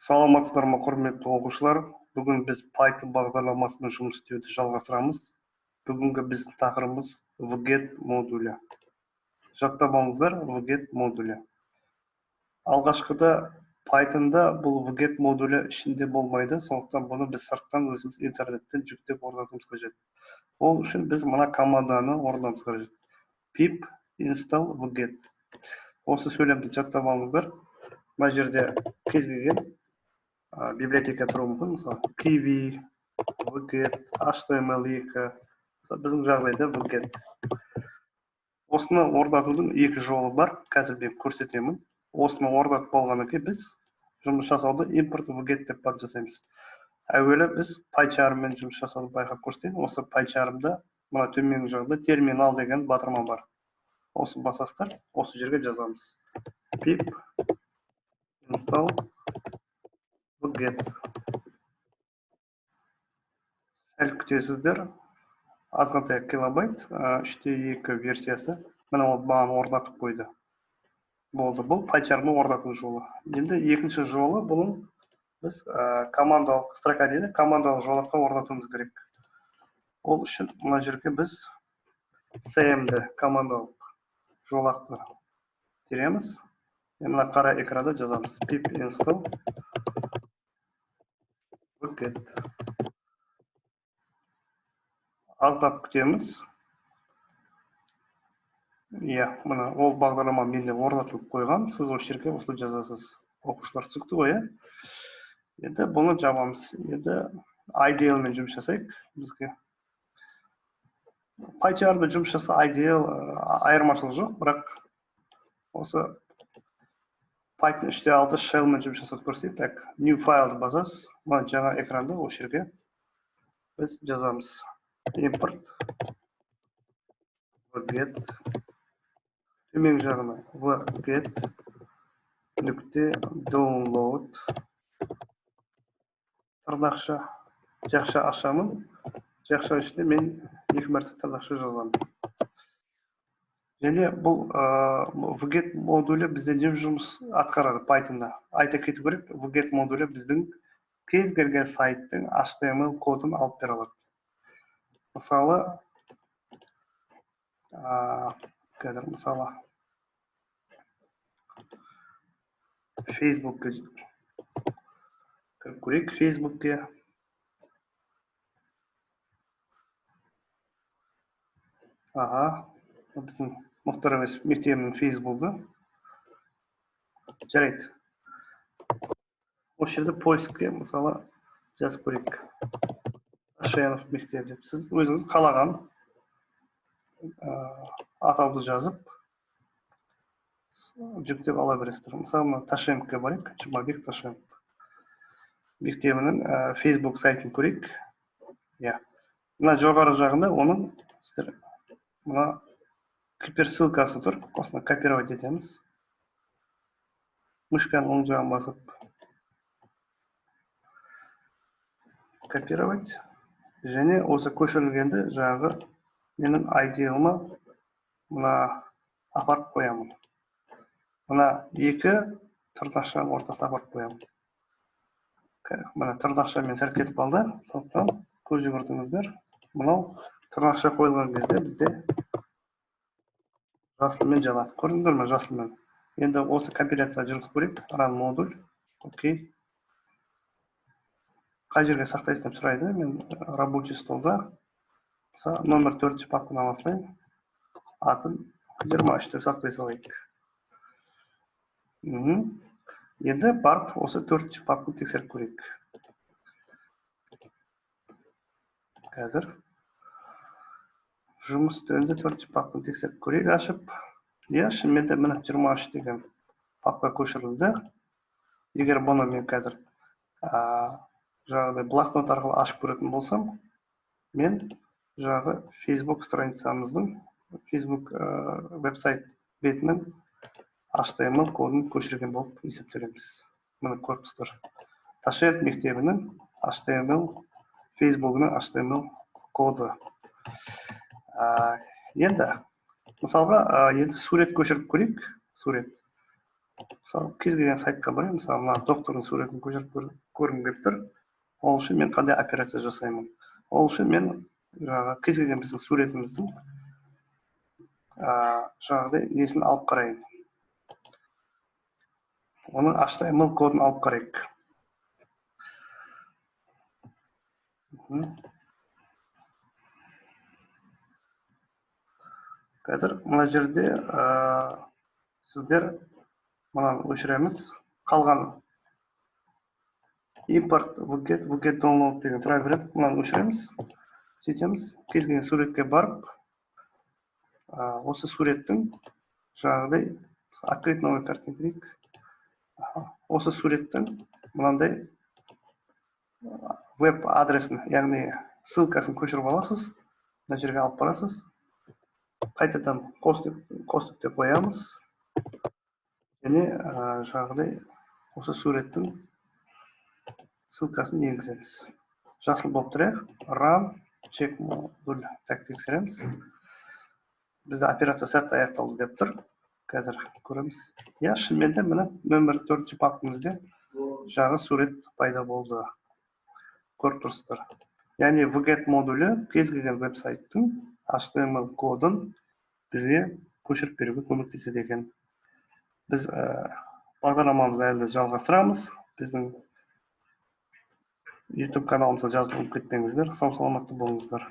Саламатсыздар ма, құрметті оқушылар? Бүгін біз Python бағдарламасымен жұмыс істеуді жалғастырамыз. Бүгінгі біздің тақырыбымыз wget модулі. Жаттап алыңыздар, wget модулі. Алғашқыда Python'да бұл wget модулі ішінде болмайды, сондықтан бұны біз сырттан өзіміз интернеттен жүктеп орнатуымыз қажет. Ол үшін біз мына команданы орнатуымыз қажет. pip install wget. Осы сөйлемді жаттап алыңыздар. Мына жерде кез келген библиотека тұруы мүмкін, мысалы pv, wget, html2, біздің жағдайда wget. Осыны орнатудың екі жолы бар, қазір мен көрсетемін. Осыны орнатып болғаннан кейін біз жұмыс жасауды import wget деп жасаймыз. Әуелі біз PyCharmмен жұмыс жасауды байқап көрсетейін. Осы PyCharmда мына төменгі жағында терминал деген батырма бар. Осы басасыздар, осы жерге жазамыз. pip install wget. Сәл күтесіздер. Азғантай килобайт, 3.2 версиясы. Мына ол бағаны орнатып қойды. Болды, бұл PyCharmның орнату жолы. Енді екінші жолы бұның біз командалық строка дейді, командалық жолаққа орнатуымыз керек. Ол үшін мына жерге біз cm'ді командалық жолақты тереміз. Мына қара экранда жазамыз. pip install wget. Аздап күтеміз. Мына ол бағдарлама менде орнатылып қойған. Сіз осы жерге осылай жазасыз. Оқушылар түсінікті ғой, Енді бұны жабамыз. Енді IDL мен жұмыс жасайық бізге. PyCharmда жұмыс жаса IDL айырмашылығы жоқ, бірақ осы Python 3.6 shell мен жұмыс жасап көрсек, так, new file басасыз. Мына жаңа экранда осы жерге біз жазамыз. Import wget. Төмен жағына wget нүкте download. Тырнақша жақша ашамын. Жақша ішінде мен екі мәрте тырнақша жазамын. Және бұл wget модулі бізде не жұмыс атқарады Pythonда. Айта кету керек, wget модулі біздің кез келген сайттың HTML кодын алып бере алады. Мысалы, қазір мысалы Facebook'қа кіріп көрейік, Facebook'ке. Біздің Мұхтар Әуезов мектебінің Facebook'ы. Жарайды. Осы жерде поискке мысалы жазып көрейік. Ташенов мектебі деп. Сіз өзіңіз қалаған атауды жазып жүктеп ала бересіздер. Мысалы, Ташеновқа барайық, Жұмабек Ташенов мектебінің Facebook сайтын көрейік. Мына жоғары жағында оның мына гиперссылкасы тұр. Осыны копировать етеміз. Мышканың оң жағын басып копировать. Және осы көшірілгенді жаңағы менің IDL-ма мына апарып қоямын. Мына екі тырнақшаның ортасына апарып қоямын. Мына тырнақша мен сәл кетіп қалды. Сондықтан көз жүгіртіңіздер. Мынау тырнақша қойылған кезде бізде жасылмен жанады. Көрдіңіздер ме, жасылмен? Енді осы компиляция жүргізіп көрейік. Run модуль. Окей. Қай жерге сақтайсыз деп сұрайды. Мен рабочий столда номер 4 папканы аласың. Атын 23 деп сақтай салайық. Енді барып осы 4 папканы тексеріп көрейік. Қазір жұмыс үстелінде 4 папканы тексеріп көрейік, ашып. Шынымен де міне 23 деген папка көшірілді. Егер бұны мен қазір жаңағыдай блокнот арқылы ашып көретін болсам, мен жаңағы Facebook страницамыздың, Facebook веб-сайт бетінің HTML кодын көшірген болып есептелеміз. Міне көріп тұрсыздар. Ташенов мектебінің HTML, Facebook'ның HTML коды. Енді, мысалға, енді сурет көшіріп көрейік. Сурет. Мысалы, кез келген сайтқа барайын, мысалы, мына доктордың суретін көшіріп көргім келіп тұр. Ол үшін мен қандай операция жасаймын? Ол үшін мен жаңағы кез келген біздің суретіміздің жаңағыдай несін алып қарайын. Оның HTML кодын алып қарайық. Қазір мына жерде сіздер мынаны өшіреміз. Қалған импорт wget download деген тұра береді. Мынаны өшіреміз. Сөйтеміз. Кез келген суретке барып, осы суреттің жаңағыдай открыть новый картинка дейік. Осы суреттің мынандай веб адресін, яғни ссылкасын көшіріп аласыз. Мына жерге алып барасыз. Қайтадан костик деп қоямыз. Және жаңағыдай осы суреттің ссылкасын енгіземіз. Жасыл болып тұрайық. Run check модуль тексереміз. Бізде операция сәтті аяқталды деп тұр. Қазір көреміз. Я, шынымен де міне нөмір 4-ші папкамызда жаңа сурет пайда болды. Көріп тұрсыздар. Яғни wget модулі кез келген веб-сайттың HTML кодын бізге көшіріп беруге көмектеседі екен. Біз бағдарламамызды әлі жалғастырамыз. Біздің YouTube каналымызға жазылып кетпеңіздер. Сау саламатты болыңыздар.